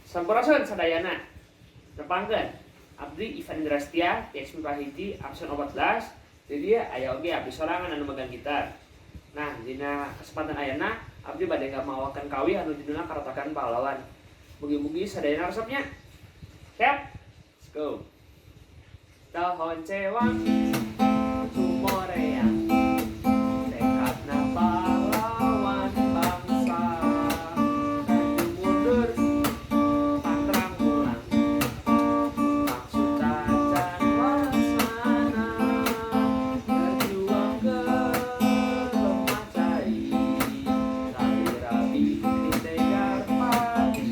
Sampurasun sadayana. Nepangkeun abdi Ivan Indrastia, TX Pahiti, absen 14. Jadi aya oge abdi sorangan anu megang gitar. Nah, dina kesempatan ayeuna abdi bade ngamawakeun kawih anu judulna Karatakan Pahlawan. Mugi-mugi sadayana resepnya. Siap? Let's go. Tahun cewang sumoreang tekadna pahlawan bangsa maju mundur pantang pulang maksud acan wasana berjuang ke lemah cai rabi-rabi ditegar pagi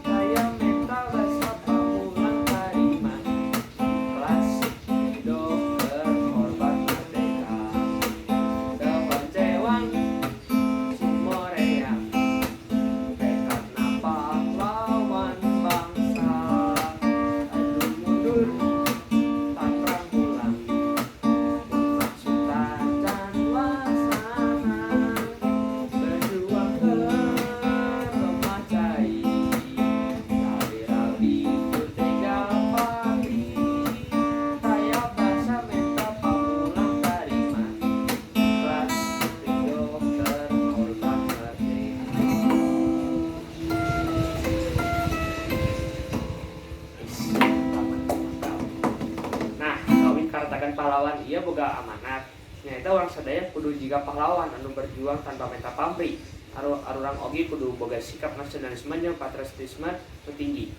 daya mental dasar pamulang tariman klasik dokter korban merdeka depan cewang sumoreang tekadna pahlawan bangsa maju mundur pantang pulang maksud acan wasana berjuang ke lemah cai rabi-rabi tega pagi daya basa mental pamulang tariman klasik dokter korban merdeka. Nah, kawin Karatakan Pahlawan ieu boga amanat. Nyaeta urang sadaya kudu jiga pahlawan anu berjuang tanpa minta pamrih. Arurang oge kudu boga sikap nasionalisme jeung patriotisme nu tinggi.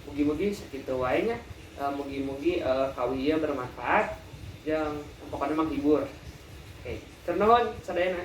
Mugi-mugi sakitu wae nya. Mugi-mugi kawih ieu bermanfaat jeung pokona menghibur. Oke, tur nuhun sadayana.